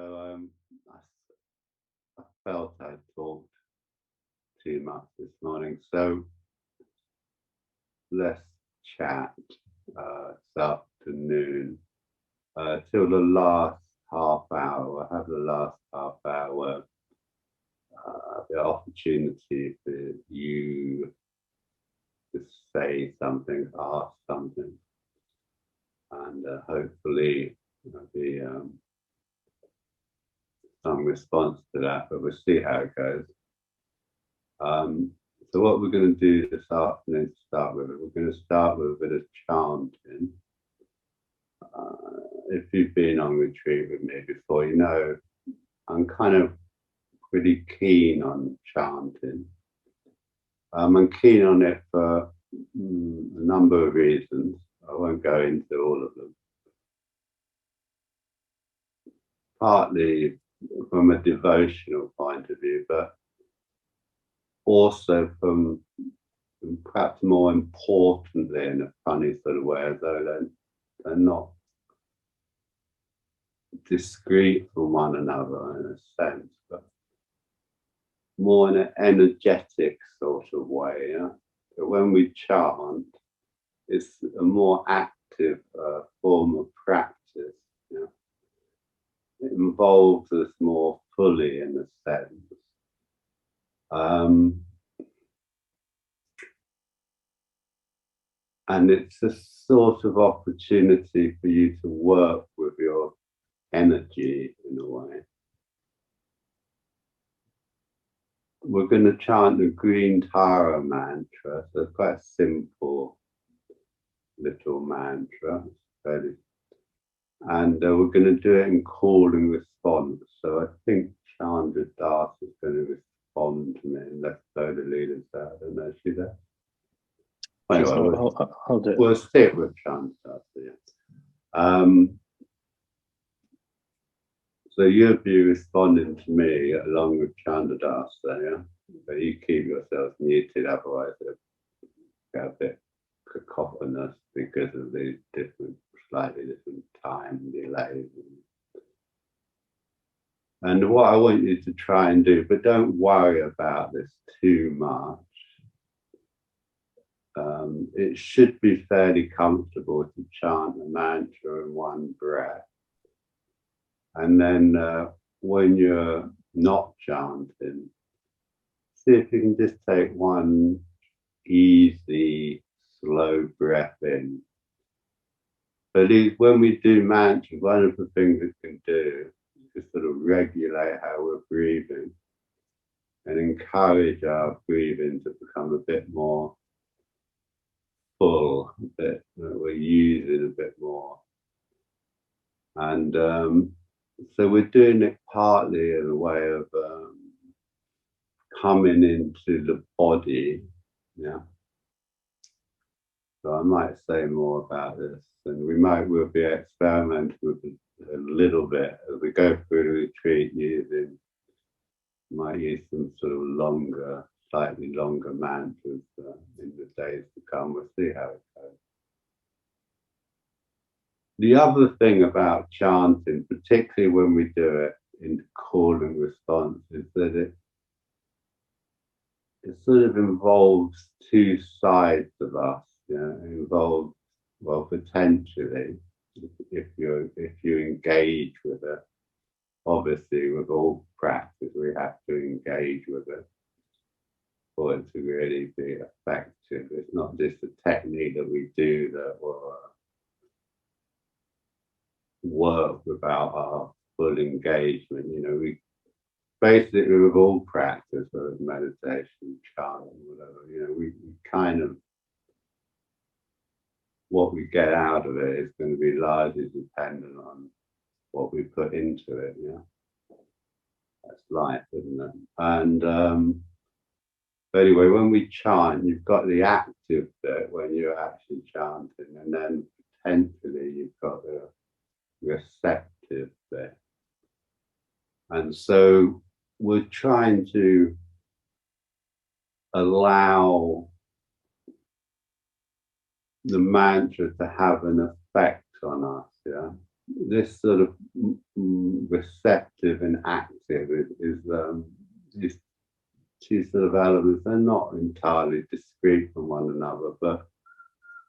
So I felt I talked too much this morning. So let's chat this afternoon till the last half hour. I have the last half hour, the opportunity for you to say something, ask something, and hopefully there'll be some response to that, but we'll see how it goes. So what we're going to do this afternoon to start with, we're going to start with a bit of chanting. If you've been on retreat with me before, you know I'm kind of pretty keen on chanting. I'm keen on it for a number of reasons. I won't go into all of them. Partly from a devotional point of view, but also from perhaps more importantly, in a funny sort of way, as though they're not discrete from one another in a sense, but more in an energetic sort of way. Yeah? So when we chant, it's a more active form of practice. Yeah? It involves us more fully in a sense. And it's a sort of opportunity for you to work with your energy in a way. We're going to chant the Green Tara mantra. So it's quite a simple little mantra. And we're going to do it in call and response. So I think Chandra Das is going to respond to me and let's go to leaders there. I don't know if she's there. Anyway, so I'll do it. We'll stick with Chandra Das. Yeah. So you'll be responding to me along with Chandra Das there, yeah? But you keep yourself muted, otherwise it'll get a bit cacophonous because of these slightly different time delays. And what I want you to try and do, but don't worry about this too much. It should be fairly comfortable to chant the mantra in one breath. And then when you're not chanting, see if you can just take one easy, slow breath in. But when we do mantra, one of the things it can do is sort of regulate how we're breathing and encourage our breathing to become a bit more full, we're using a bit more. And so we're doing it partly in a way of coming into the body, yeah. So I might say more about this, and we'll be experimenting with it a little bit as we go through the retreat. Might use some sort of slightly longer mantras in the days to come. We'll see how it goes. The other thing about chanting, particularly when we do it in call and response, is that it sort of involves two sides of us. It involves, well, potentially, if you engage with it, obviously with all practice we have to engage with it for it to really be effective. It's not just a technique that we do that will work without our full engagement. We basically, with all practice, whether it's meditation, chanting, whatever, we kind of, what we get out of it is going to be largely dependent on what we put into it. That's life, isn't it? And but anyway, when we chant, you've got the active bit when you're actually chanting, and then potentially you've got the receptive bit. And so we're trying to allow the mantra to have an effect on us, yeah. this sort of receptive and active these two sort of elements. They're not entirely discrete from one another, but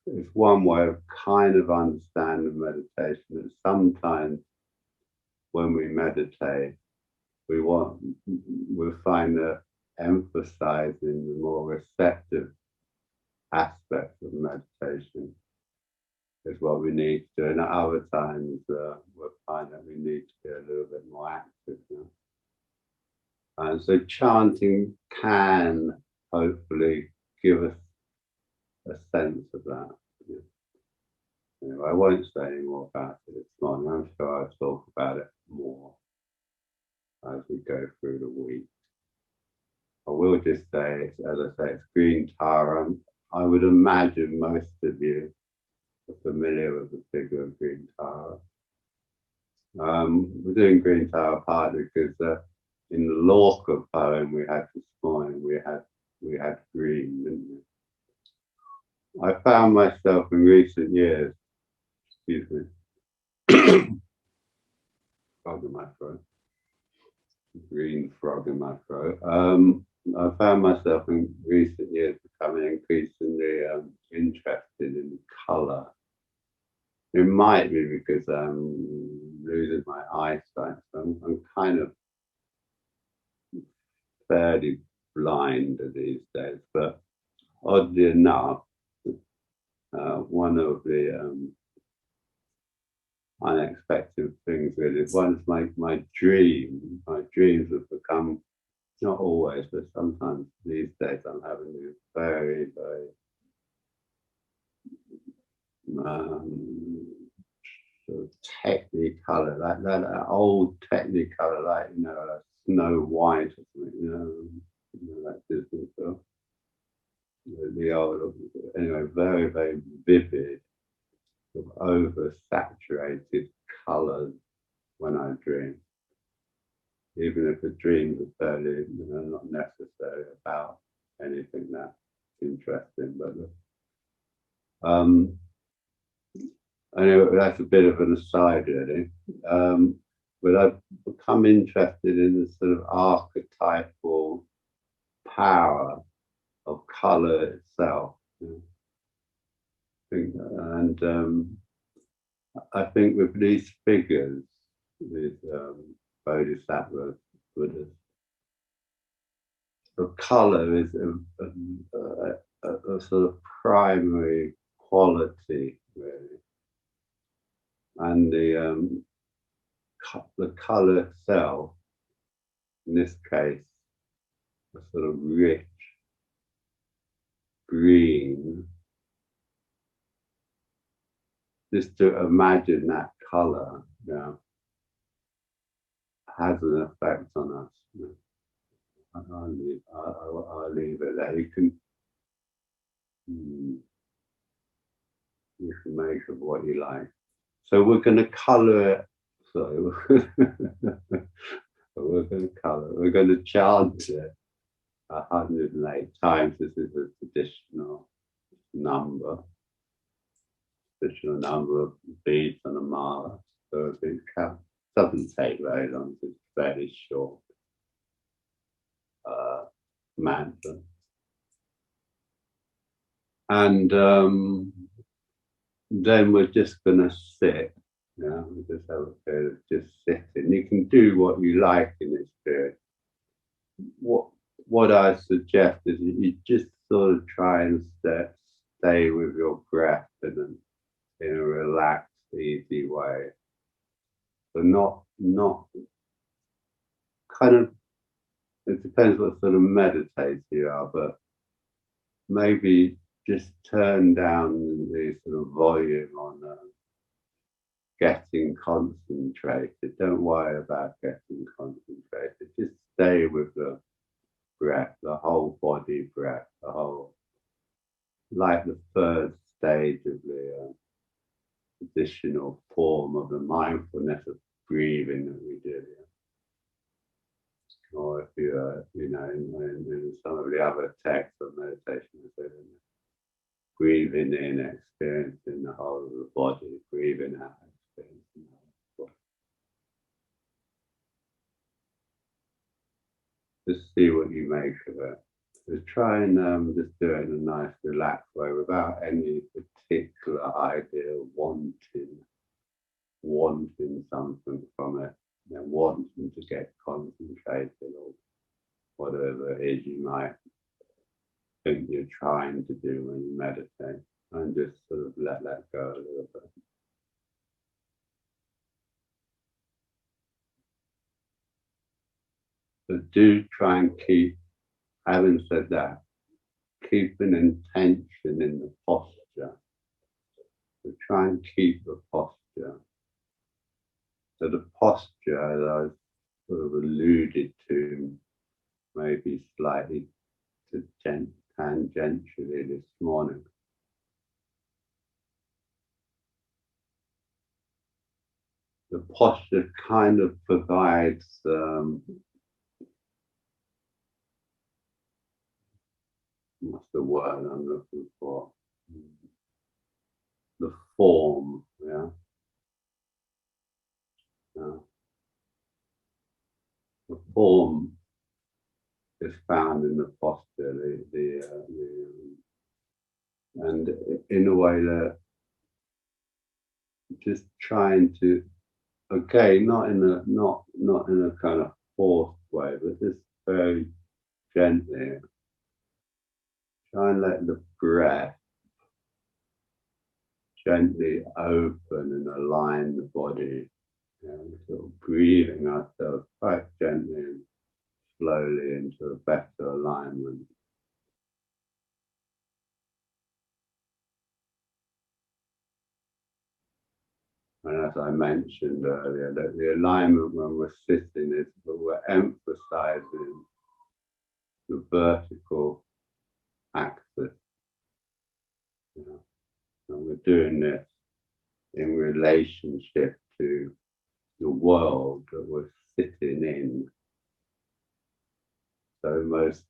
it's one way of kind of understanding meditation. That sometimes when we meditate, we find that emphasizing the more receptive aspects of meditation is what we need to do. And at other times, we'll find that we need to be a little bit more active. And so chanting can hopefully give us a sense of that. Anyway, I won't say any more about it this morning. I'm sure I'll talk about it more as we go through the week. I will just say, as I say, it's Green Tara. I would imagine most of you are familiar with the figure of Green Tara. We're doing Green Tara partly because in the Lorca poem we had this morning, we had green, didn't we? I found myself in recent years, excuse me, frog in my throat, green frog in my throat. I found myself in recent years becoming increasingly interested in colour. It might be because I'm losing my eyesight, so I'm kind of fairly blind these days. But oddly enough, one of the unexpected things really, once my dreams have become, not always, but sometimes these days I'm having these very, very sort of technicolor, that old technicolor, like, Snow White or something, that Disney film. The old, anyway, very, very vivid, sort of oversaturated colors when I dream. Even if the dreams are fairly, not necessarily about anything that's interesting, but anyway, that's a bit of an aside, really. But I've become interested in the sort of archetypal power of color itself. And I think with these figures, these bodhisattvas, Buddhas, the color is a sort of primary quality, really. And the color itself, in this case, a sort of rich green. Just to imagine that color, has an effect on us. I'll leave it there. You can make of what you like. So we're going to color it. Sorry, we're going to color it. We're going to chant it 108 times. This is a traditional number of beads on a mala. So it doesn't take very long. It's very short mantra. And then we're just going to sit. We just have a period of just sitting. You can do what you like in this period. What I suggest is that you just sort of try and stay with your breath in a relaxed, easy way. So not kind of, it depends what sort of meditator you are, but maybe just turn down the sort of volume on getting concentrated. Don't worry about getting concentrated. Just stay with the breath, the whole body breath, like the third stage of the traditional form of the mindfulness of breathing that we do. Or if you, in some of the other texts of meditation, breathing in, experiencing the whole of the body, breathing out, experiencing just see what you make of it. So try and just do it in a nice, relaxed way without any particular idea of wanting something from it, wanting to get concentrated or whatever it is you might think you're trying to do when you meditate, and just sort of let that go a little bit. But do try and keep, having said that, keep an intention in the posture. So try and keep the posture. So the posture, as I sort of alluded to, maybe slightly tangentially this morning. The posture kind of provides what's the word I'm looking for? The form, yeah. The form is found in the posture, and in a way that just trying to, okay, not in a kind of forced way, but just very gently try and let the breath gently open and align the body, sort of breathing ourselves quite gently and slowly into a better alignment. And as I mentioned earlier, that the alignment when we're sitting is that we're emphasizing the vertical axis. And we're doing this in relationship to the world that we're sitting in. So most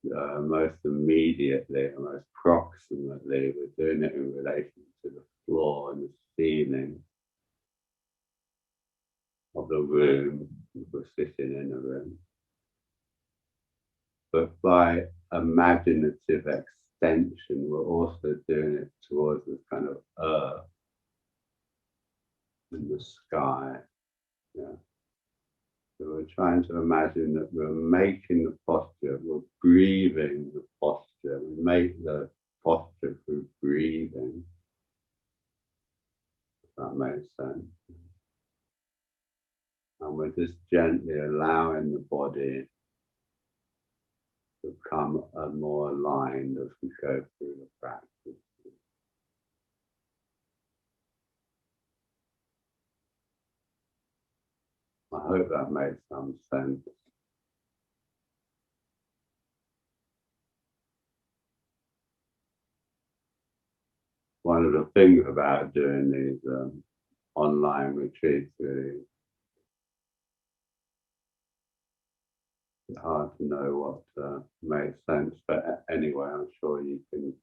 immediately, most proximately, we're doing it in relation to the floor and the ceiling of the room if we're sitting in a room. But by imaginative extension, we're also doing it towards this kind of earth in the sky. Yeah. So we're trying to imagine that we're making the posture, we're breathing the posture, we make the posture through breathing. If that makes sense. And we're just gently allowing the body to become more aligned as we go through the practice. I hope that made some sense. One of the things about doing these online retreats really, it's hard to know what makes sense, but anyway, I'm sure you can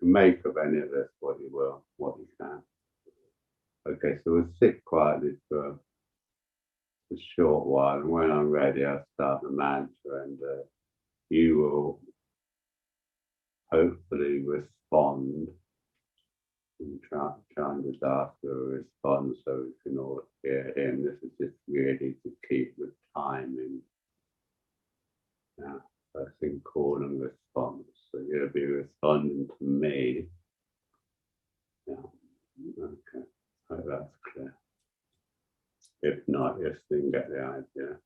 make of any of this what you will, what you can. Okay, so we'll sit quietly for a short while, and when I'm ready, I'll start the mantra, and you will hopefully respond. Chandradasa will respond so we can all hear him. This is just really to keep the timing. Yeah, I think call and response. So you'll be responding to me. Yeah, okay. I hope that's clear. If not, you still get the idea.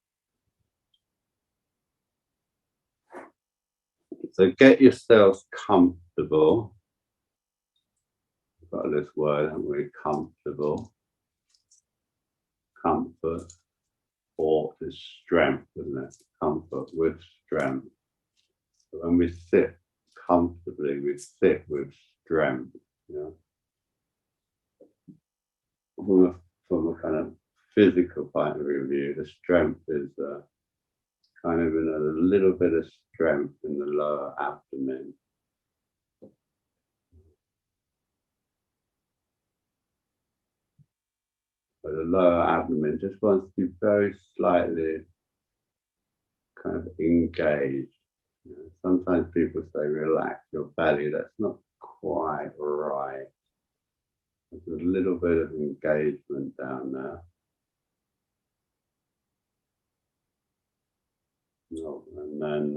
So get yourselves comfortable. We've got this word, haven't we? Comfortable. Comfort or is strength, isn't it? Comfort with strength. So when we sit comfortably, we sit with strength. You know? From a kind of physical point of view, the strength is kind of in a little bit of strength in the lower abdomen. But the lower abdomen just wants to be very slightly kind of engaged. Sometimes people say relax your belly. That's not quite right. There's a little bit of engagement down there. And then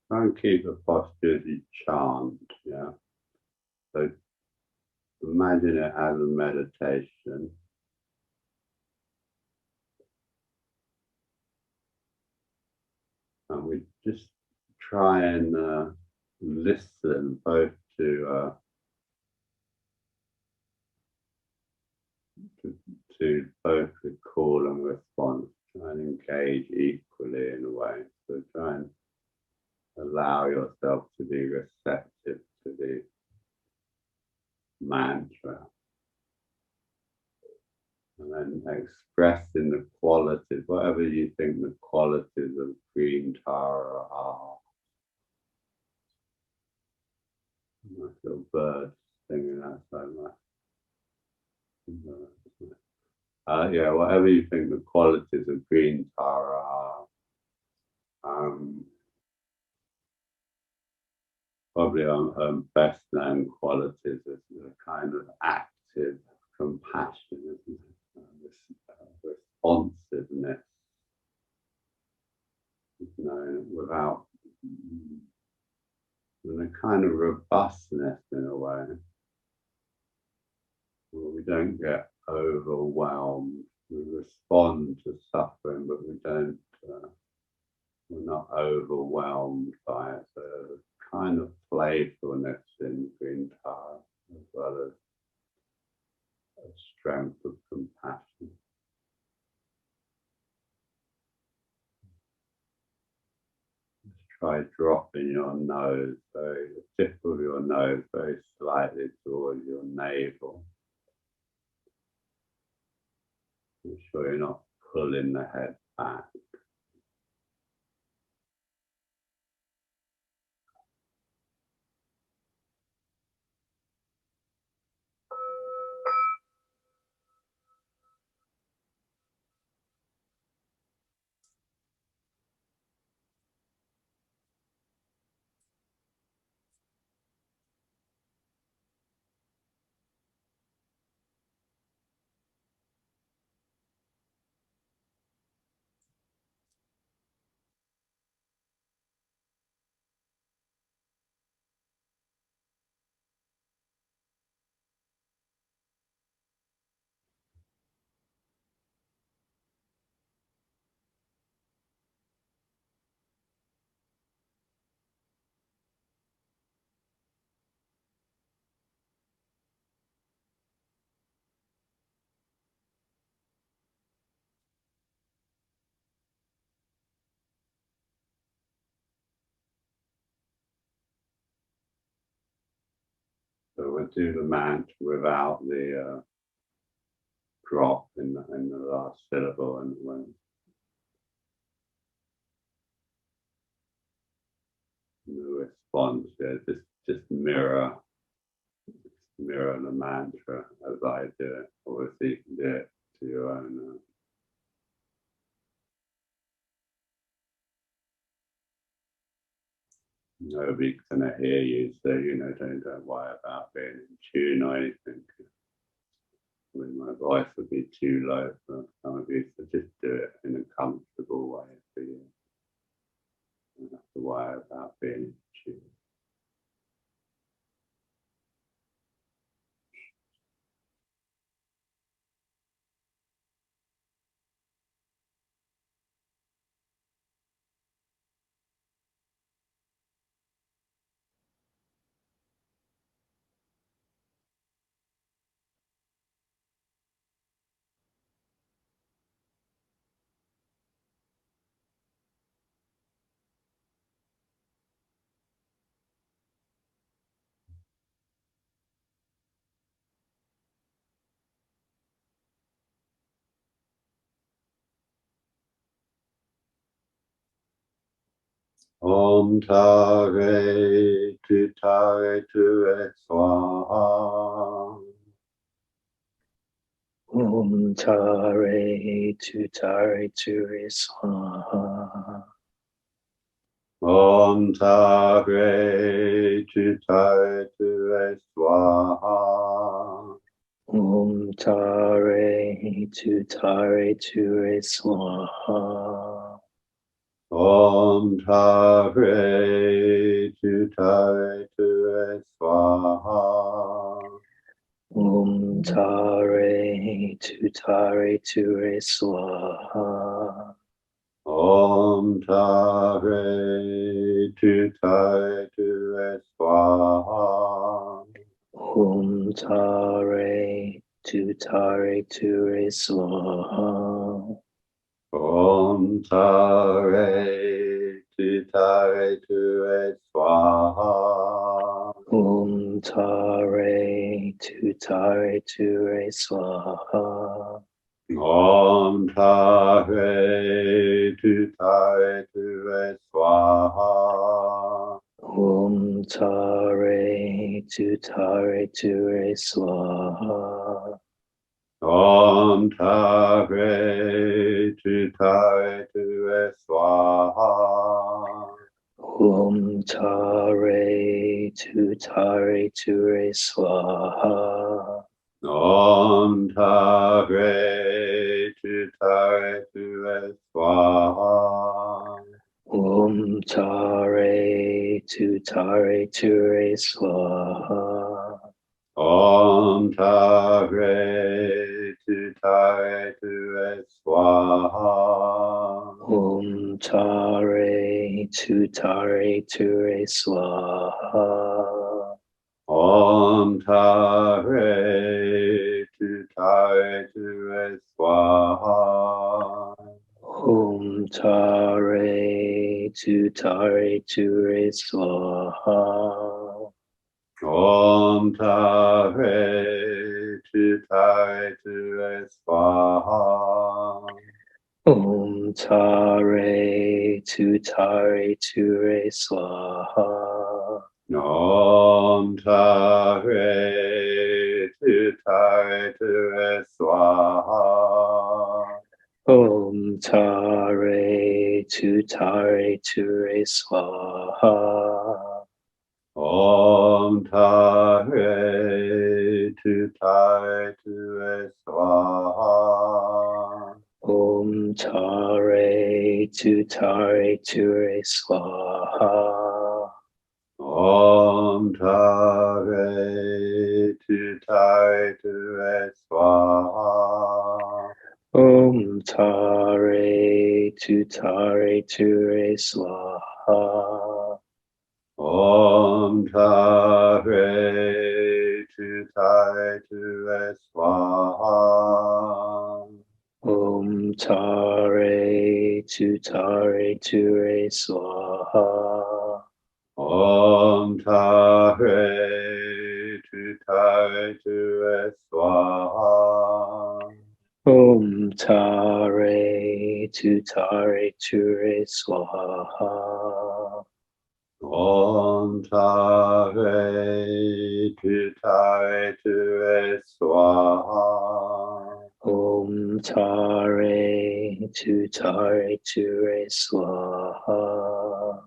try and keep the posture as you chant. Yeah. So imagine it as a meditation. And we just try and listen both to both the call and response. Try and engage equally in a way. So try and allow yourself to be receptive to the mantra. And then expressing the qualities, whatever you think the qualities of green Tara are. Nice little bird singing outside my. Yeah, whatever you think the qualities of green Tara are. Probably best known qualities is the kind of active compassion, isn't it? This responsiveness, without and a kind of robustness in a way. Where we don't get overwhelmed. We respond to suffering, but we're not overwhelmed by it. So there's a kind of playfulness in Green Tara, as well as a strength of compassion. Try dropping your nose, the tip of your nose very slightly towards your navel. Make sure you're not pulling the head back. So we'll do the mantra without the drop in the last syllable, and when the response, just mirror the mantra as I do it. Obviously, you can do it to your own. Nobody's gonna hear you, so don't worry about being in tune or anything. I mean, my voice would be too low for some of you, so just do it in a comfortable way for you. You don't have to worry about being in tune. Om Tare Tu Swaha. Om Tare Ture Swaha. Om Tare Tare Swaha. Om Tare Ture Swaha. Om Tare Tare Swaha. Om Tare Ture Swaha. Om Tare Tare Swaha. Om Tare Ture Swaha. Om Tare Swaha. Om Tare Ture Swaha. Om Tare Swaha. Om Tare Ture Swaha. Om Tare Swaha. Om Tare Ture Swaha. Om Tare Swaha. Om Tare Ture Swaha. Om Tare Swaha. Om Tare Ture Swaha. Om Tare Swaha. Om Tare Ture Swaha. Om Tare Swaha. Om Tare Ture Swaha. Om Tare Swaha. Om Tare Ture Swaha. Om Tare Swaha. Om Tare Ture Swaha. Om Tare Swaha. Om Tare Ture Swaha. Om Tare Swaha. Om Tare Ture Swaha. Om Tare Swaha. Om Tare Ture Swaha. Om Tare Swaha. Om Tare Ture Swaha.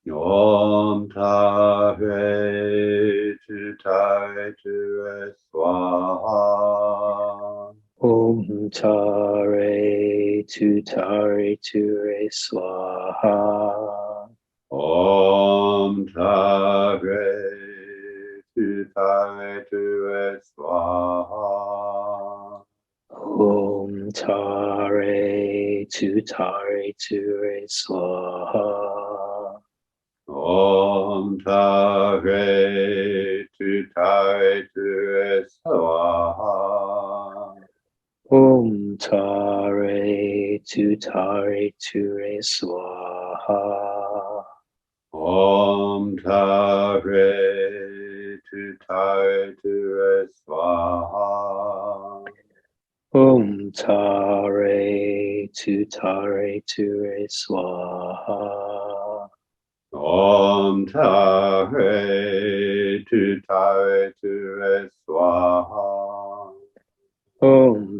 Om Tare Swaha. Om Tare Ture Swaha. Om Tare Swaha. Om Tare Ture Swaha. Om Tare Swaha. Om Tare Ture Swaha. Om Tare Swaha. Om Tare Ture Swaha. Om Tare Swaha. Om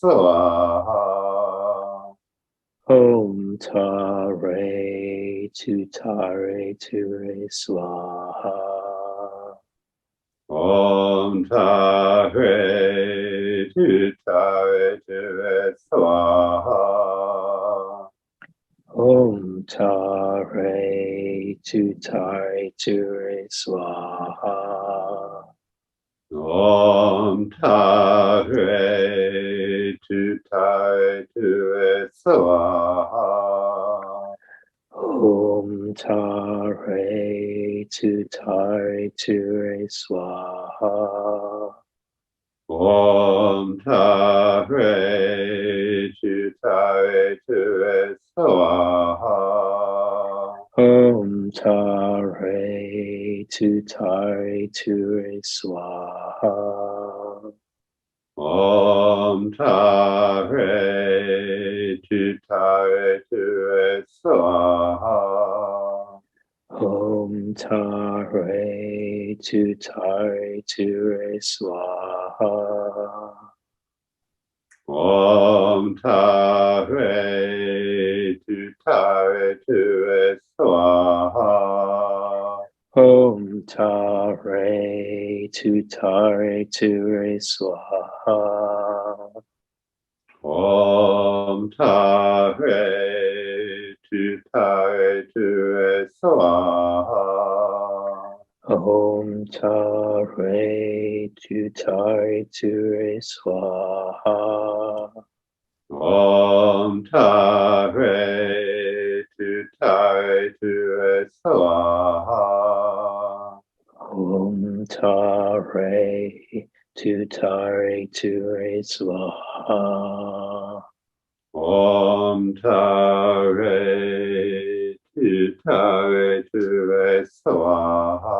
Swaha. Om Tare Tutare Ture Swaha. Om Tare Tutare Ture Swaha. Om Tare Tutare Ture Swaha. Om Tare Tutare Ture Swaha. Om Tare Tutare Ture Swaha. Om Tare Tutare Ture Swaha. Om Tare Tutare Ture Swaha. Om Tare Tutare Ture Swaha. Om Tare Tutare Ture Swaha. Om Tare Tutare Ture Swaha. Om Tare Tutare Ture Swaha. Om Tare Tutare Ture Swaha. Om Tare Tutare Ture Swaha. Om Tare Tutare Ture Swaha. Om Tare Tutare Ture Swaha. Om Tare Tutare Ture Swaha.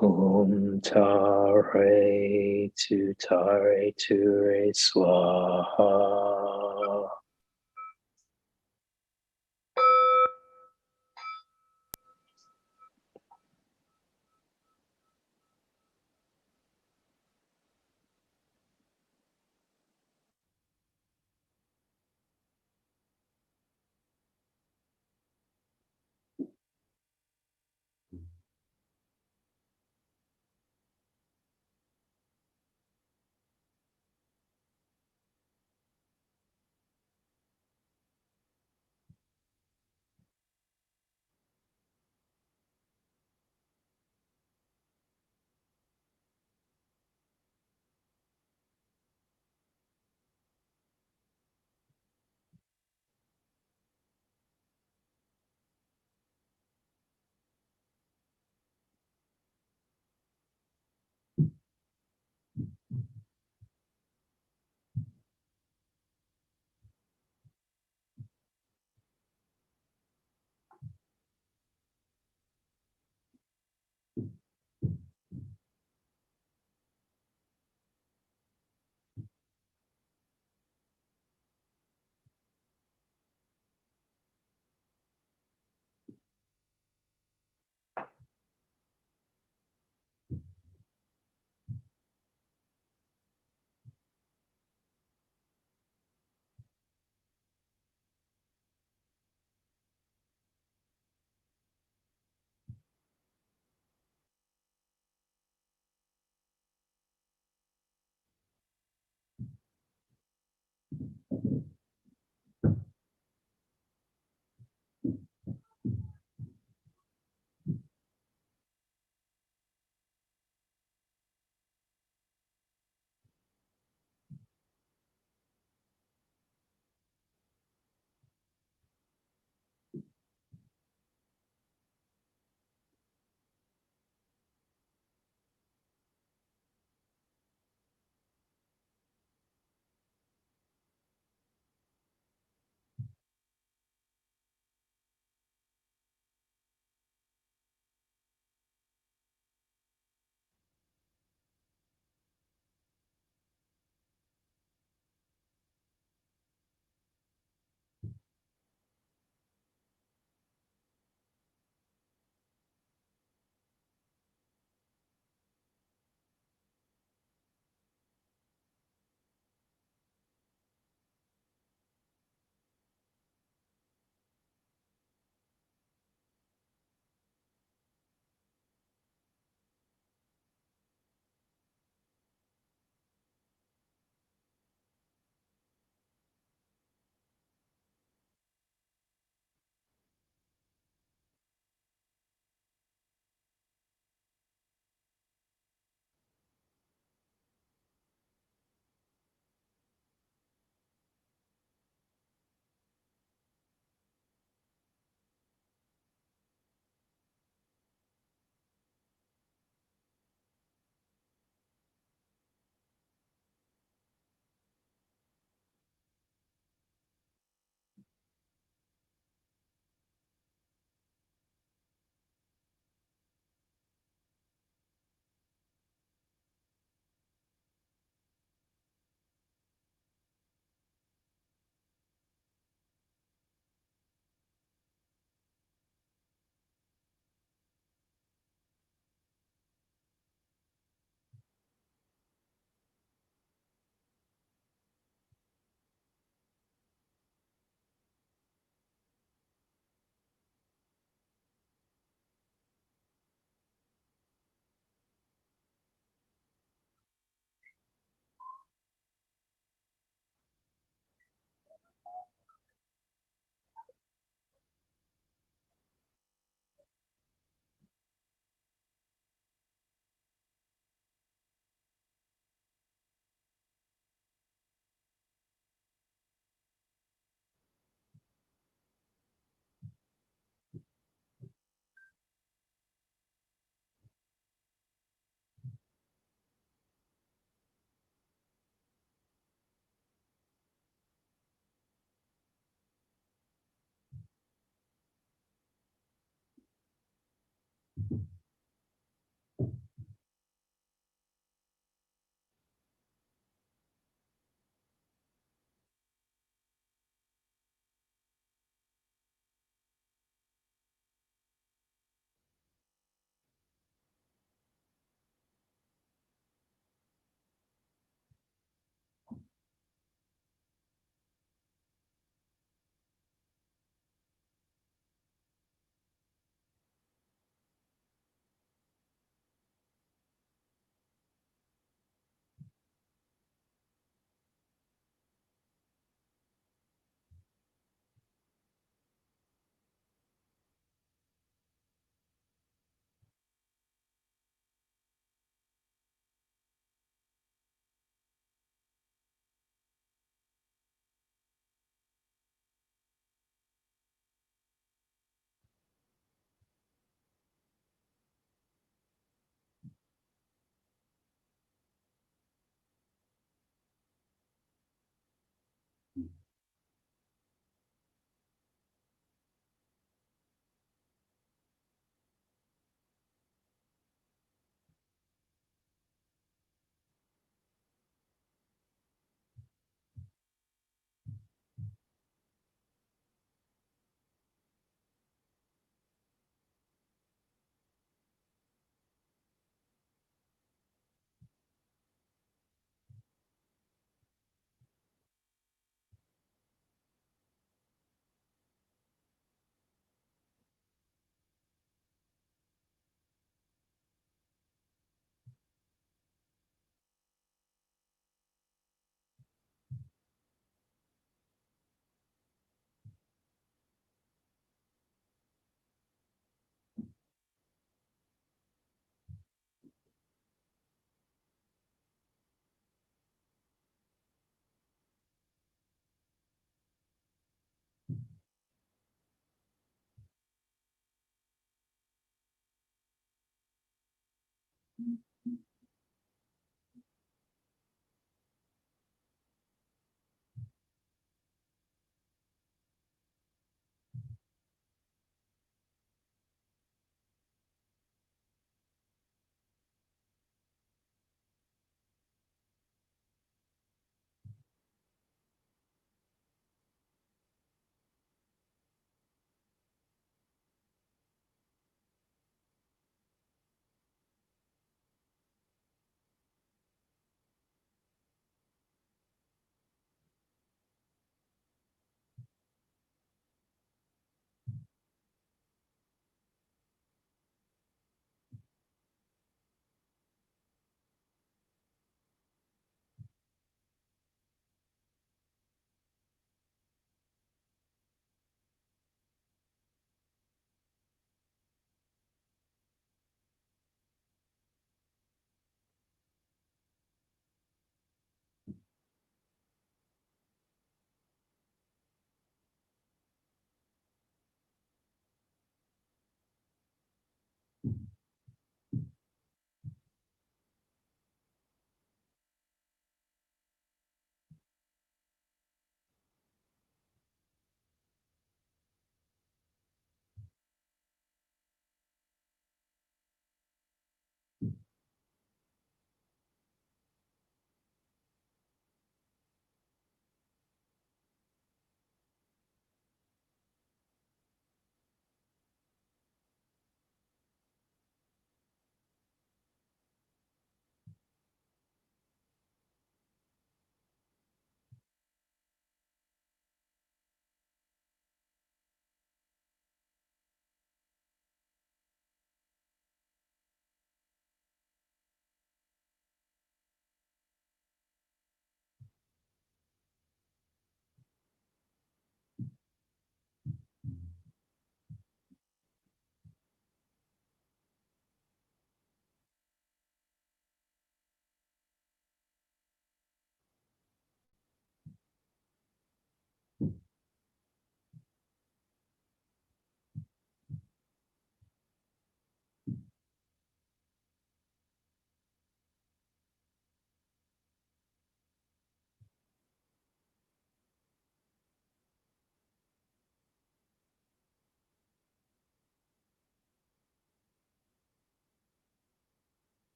Om Tare Tutare Ture Swaha.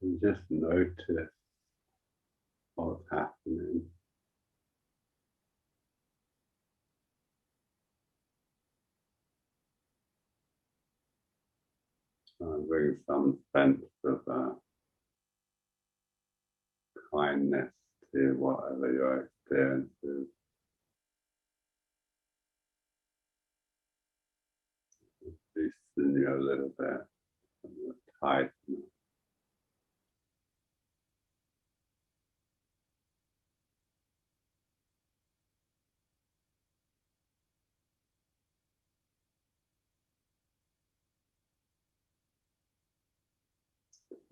And just notice what's happening. Bring some sense of kindness to whatever your experience is. Loosen you a little bit, tighten.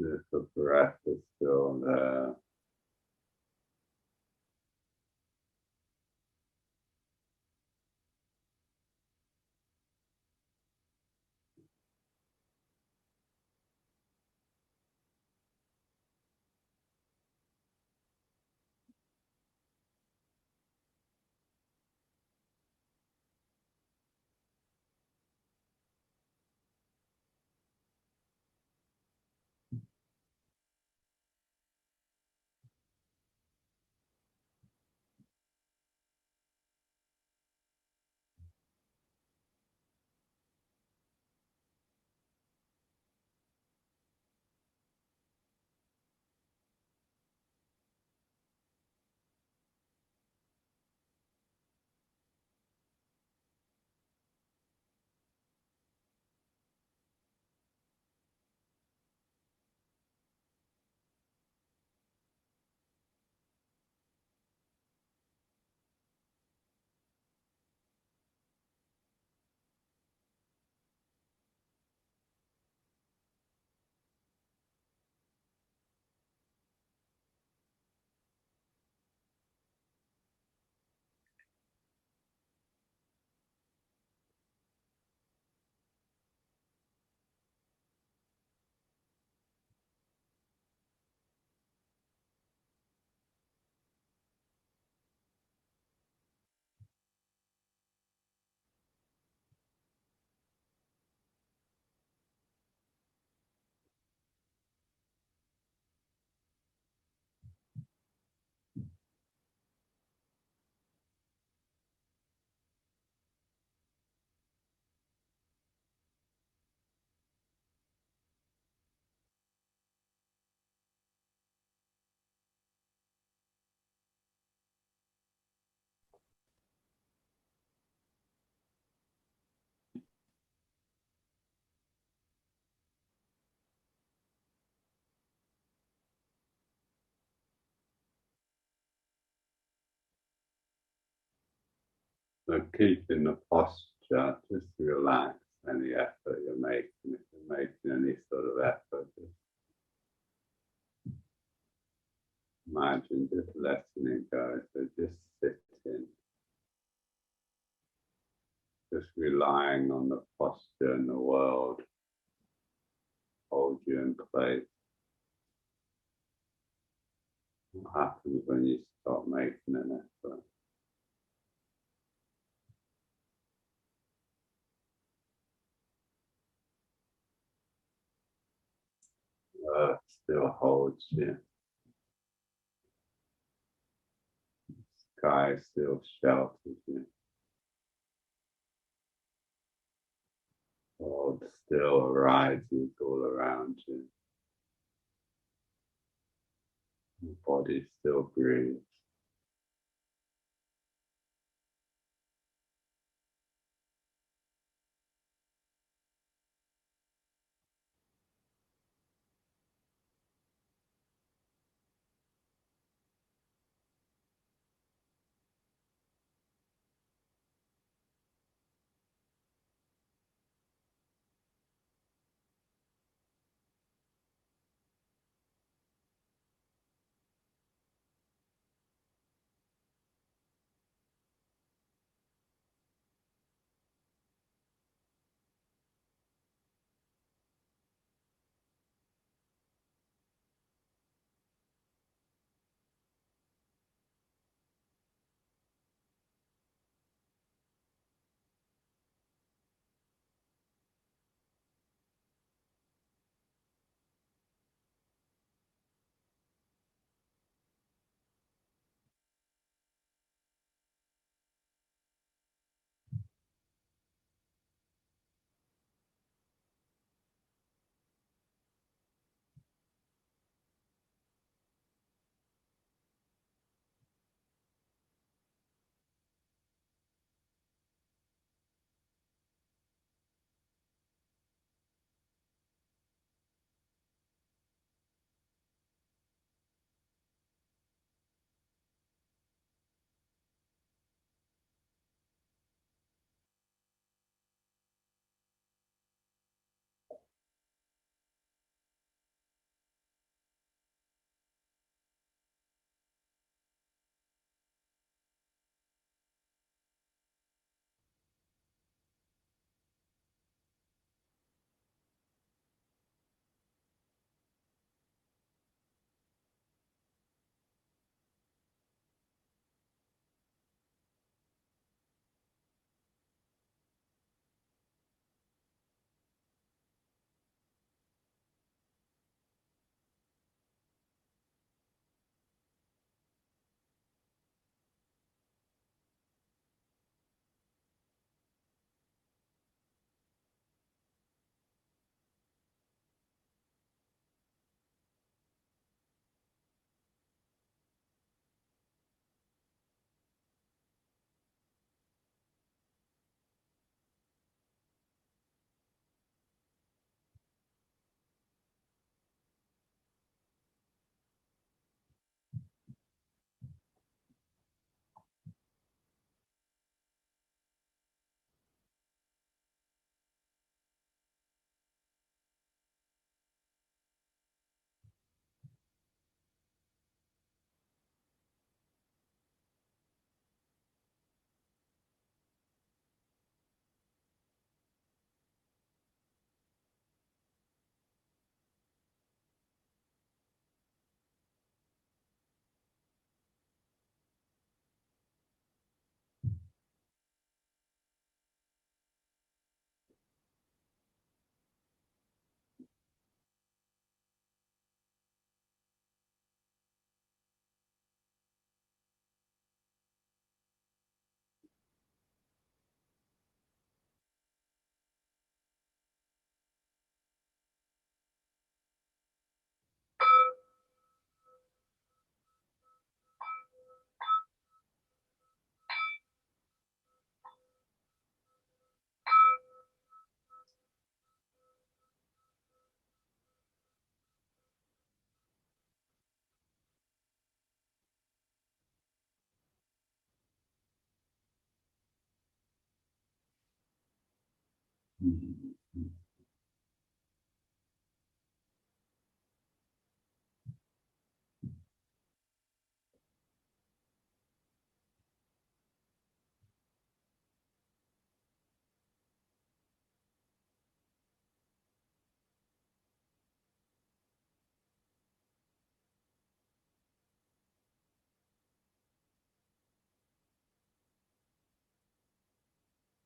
If the breath is still there, so keeping the posture, just relax any effort you're making. If you're making any sort of effort, just imagine just letting it go. So just sitting, just relying on the posture and the world hold you in place. What happens when you stop making an effort? Earth still holds you. Sky still shelters you. World still arises all around you. Your body still breathes.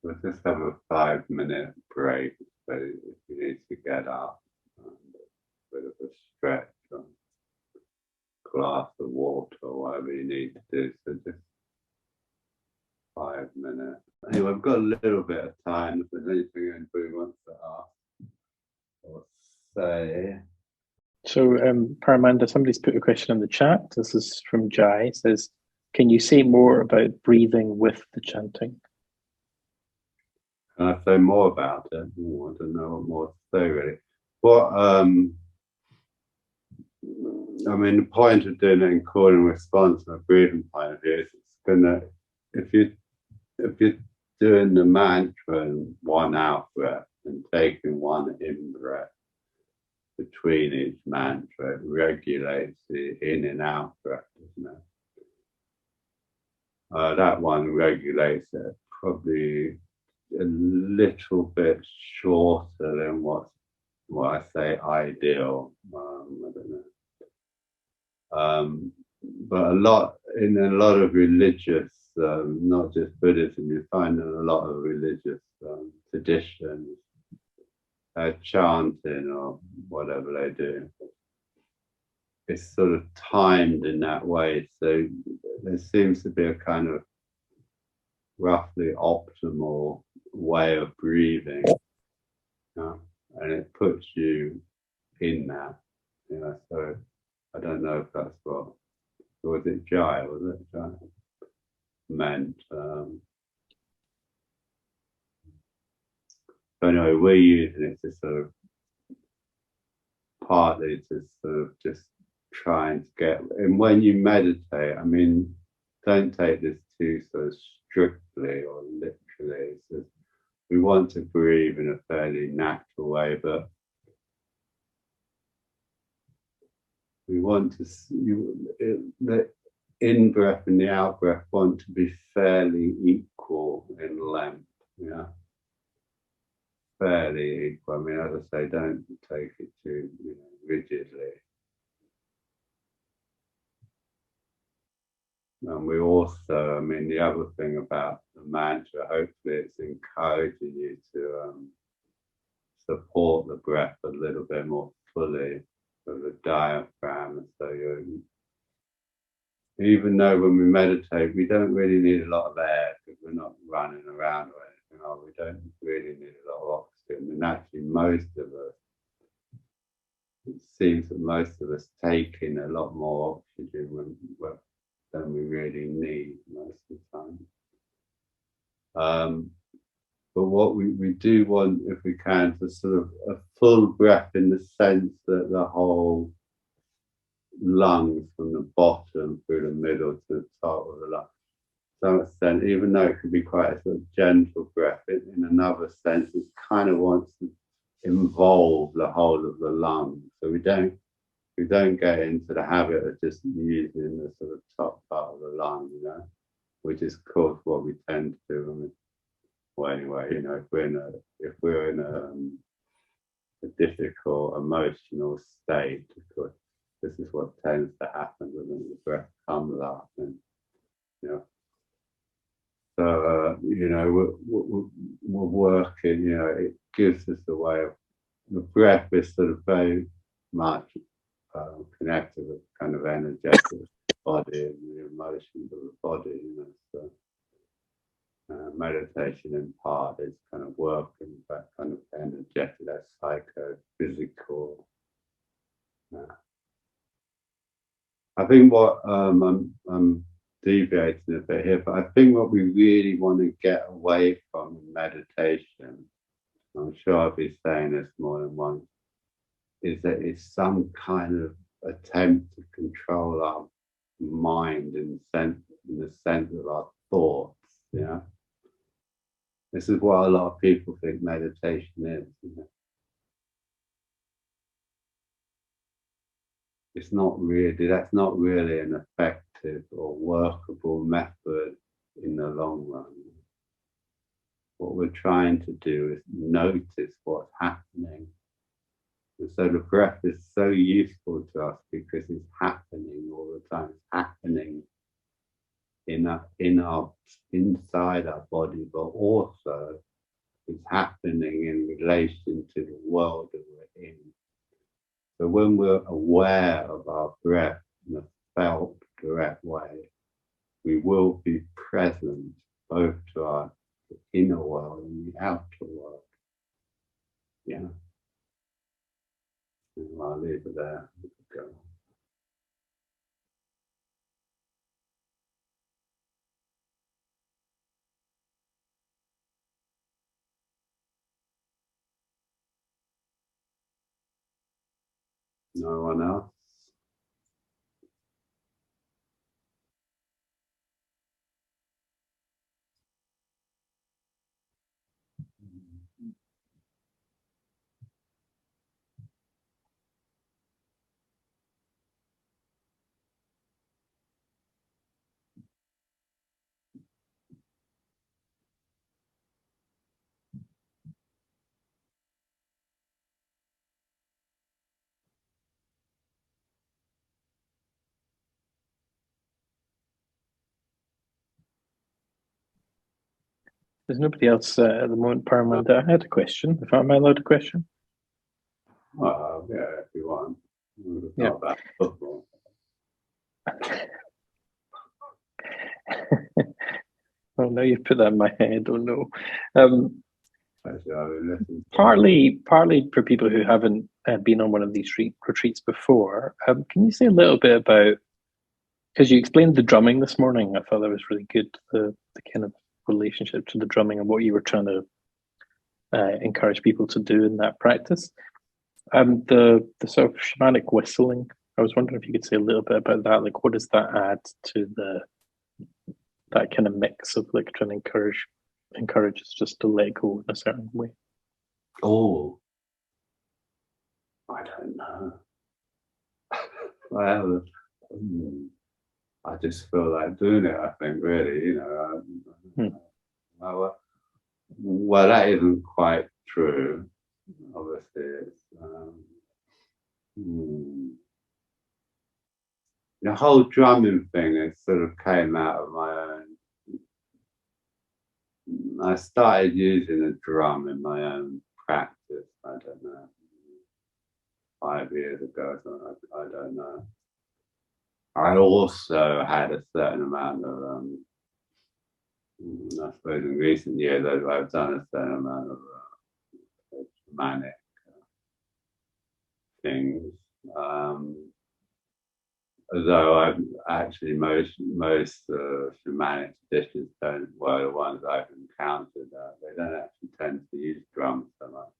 We'll just have a 5-minute break. So if you need to get up, and a bit of a stretch or a glass of water or whatever you need to do. So just 5 minutes. Anyway, I've got a little bit of time. If there's anything anybody wants to ask or say. So, Paramanda, somebody's put a question in the chat. This is from Jai. It says, can you say more about breathing with the chanting? Can I say more about it? I want to know what more to say, really. Well, I mean, the point of doing it in call and response from a breathing point of view is it's gonna, if you're doing the mantra in one out breath and taking one in breath between each mantra, it regulates the in and out breath, doesn't it? That one regulates it probably a little bit shorter than what I say ideal. I don't know. But in a lot of religious, not just Buddhism, you find in a lot of religious traditions, chanting or whatever they do, it's sort of timed in that way. So there seems to be a kind of roughly optimal way of breathing, and it puts you in that. So I don't know if that's what, was it Jai? Was it Jai meant? So anyway, we're using it to sort of partly to sort of just try and get. And when you meditate, I mean, don't take this too sort of strictly or literally. It's just, we want to breathe in a fairly natural way, but we want to, the in breath and the out breath want to be fairly equal in length, fairly equal. I mean, as I say, don't take it too rigidly. And we also, I mean, the other thing about the mantra, hopefully it's encouraging you to support the breath a little bit more fully with the diaphragm. And so even though when we meditate, we don't really need a lot of air because we're not running around or anything. We don't really need a lot of oxygen. And actually, most of us, it seems that most of us take in a lot more oxygen than we really need most of the time. But what we do want, if we can, to sort of a full breath in the sense that the whole lungs from the bottom through the middle to the top of the lung. To some extent, even though it can be quite a sort of gentle breath, in another sense, it kind of wants to involve the whole of the lung. So we don't get into the habit of just using the sort of top part of the lung, which is, of course, what we tend to do. Well, anyway, if we're in a difficult emotional state, of course, this is what tends to happen when the breath comes up, and so we're working. It gives us a way of, the breath is sort of very much connected with kind of energetic body and the emotions of the body. So meditation in part is kind of working that kind of energetic, that psycho-physical. I think what I'm deviating a bit here, but I think what we really want to get away from in meditation, I'm sure I'll be saying this more than once, is that it's some kind of attempt to control our mind in the sense of our thoughts, This is what a lot of people think meditation is. It's not really, that's not really an effective or workable method in the long run. What we're trying to do is notice what's happening. And so the breath is so useful to us because it's happening all the time. It's happening inside our body, but also it's happening in relation to the world that we're in. So when we're aware of our breath in a felt, direct way, we will be present both to our inner world and the outer world. Yeah. And I'll leave it there. Go. No one else? There's nobody else at the moment, Paramanda. I had a question. If I'm allowed a question. Well, yeah, if you want. It's Yeah. not about football. Well, now you've put that in my head. Oh no. Actually, I will listen to Partly for people who haven't been on one of these retreats before, can you say a little bit about, because you explained the drumming this morning, I thought that was really good, the kind of relationship to the drumming and what you were trying to encourage people to do in that practice. The sort of shamanic whistling, I was wondering if you could say a little bit about that. Like, what does that add to that kind of mix of like trying to encourage us just to let go in a certain way? Oh, I don't know. Well, I just feel like doing it, I think, really, Well, that isn't quite true. Obviously, it's, the whole drumming thing, it sort of came out of my own. I started using a drum in my own practice, I don't know, 5 years ago, so I don't know. I also had a certain amount of, I suppose in recent years I've done a certain amount of shamanic things. Although I've actually most shamanic traditions don't, well, the ones I've encountered, they don't actually tend to use drums so much.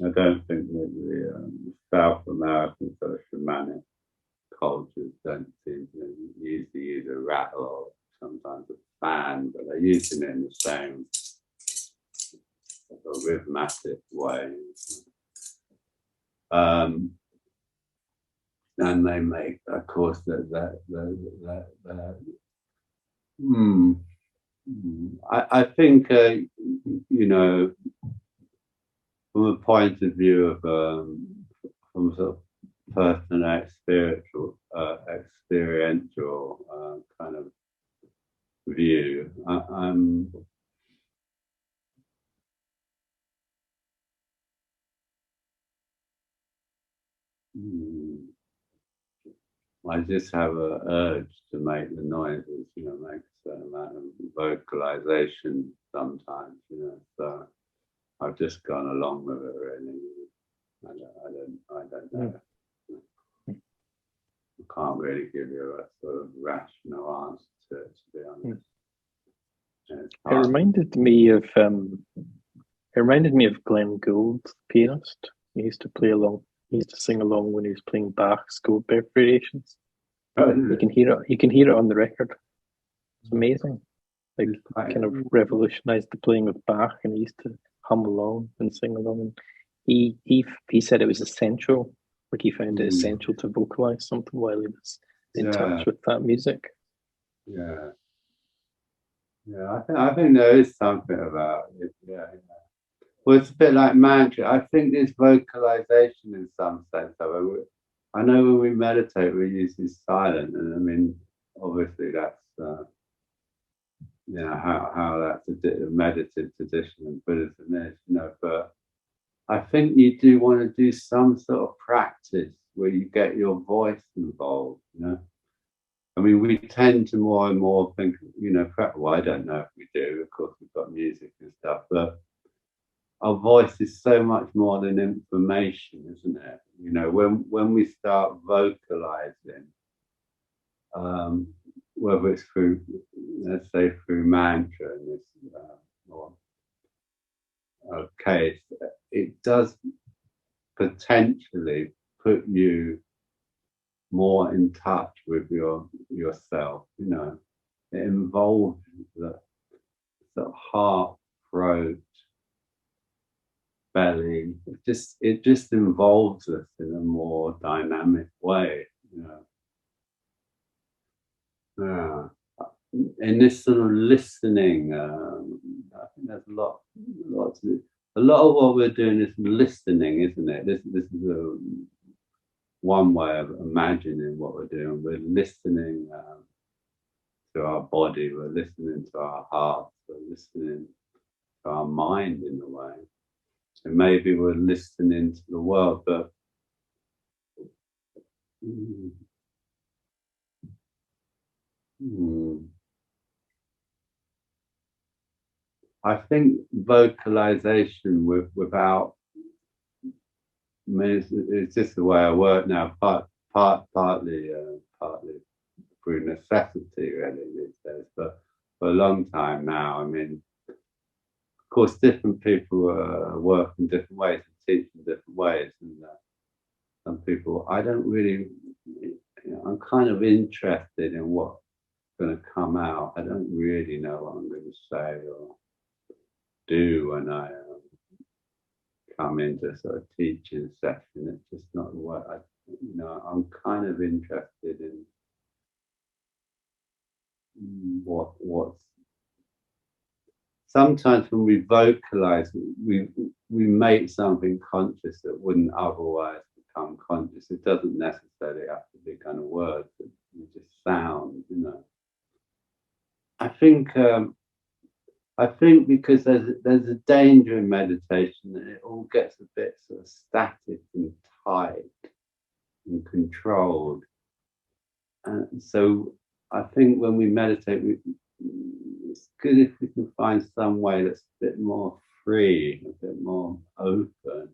I don't think that the South American sort of shamanic cultures don't seem to usually use a rattle or sometimes a fan, but they're using it in the same sort of rhythmatic way. And they make, of course, I think, from a point of view of from sort of personal experiential kind of view, I just have an urge to make the noises, make a certain amount of vocalization sometimes, so I've just gone along with it really. I don't know. I can't really give you a sort of rational answer to be honest. It reminded me of Glenn Gould, the pianist. He used to play along. He used to sing along when he was playing Bach's Goldberg Variations. You can hear it. You can hear it on the record. It's amazing. like It's quite, kind of revolutionized the playing of Bach, and he used to hum along and sing along. And he said it was essential, like he found it essential to vocalize something while he was in touch with that music. yeah. Yeah, I think there is something about it. Yeah, yeah. Well, it's a bit like mantra. I think there's vocalization in some sense of it. I know when we meditate, we use this silent, and I mean, obviously that's how that's a meditative tradition in Buddhism is, but I think you do want to do some sort of practice where you get your voice involved. I mean, we tend to more and more think, well, I don't know if we do, of course, we've got music and stuff, but our voice is so much more than information, isn't it? When we start vocalizing, whether it's through, let's say, through mantra in this case, it does potentially put you more in touch with yourself. It involves the heart, throat, belly. It just involves us in a more dynamic way. In this sort of listening, I think there's a lot to do. A lot of what we're doing is listening, isn't it? This is one way of imagining what we're doing. We're listening to our body, we're listening to our heart, we're listening to our mind in a way. And maybe we're listening to the world, but I think vocalization without, I mean, it's just the way I work now, partly through necessity really these days, but for a long time now, I mean, of course, different people work in different ways and teach in different ways, and some people, I don't really, I'm kind of interested in what's going to come out. I don't really know what I'm going to say or do when I come into sort of teaching session. It's just not what I'm kind of interested in what's. Sometimes when we vocalize, we make something conscious that wouldn't otherwise become conscious. It doesn't necessarily have to be kind of words, it's just sound. I think because there's a danger in meditation that it all gets a bit sort of static and tight and controlled. And so I think when we meditate, it's good if we can find some way that's a bit more free, a bit more open, a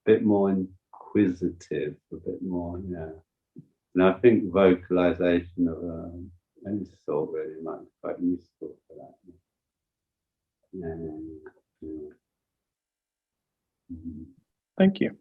bit more inquisitive, a bit more, And I think vocalization of any sort really might be quite useful for that. Thank you.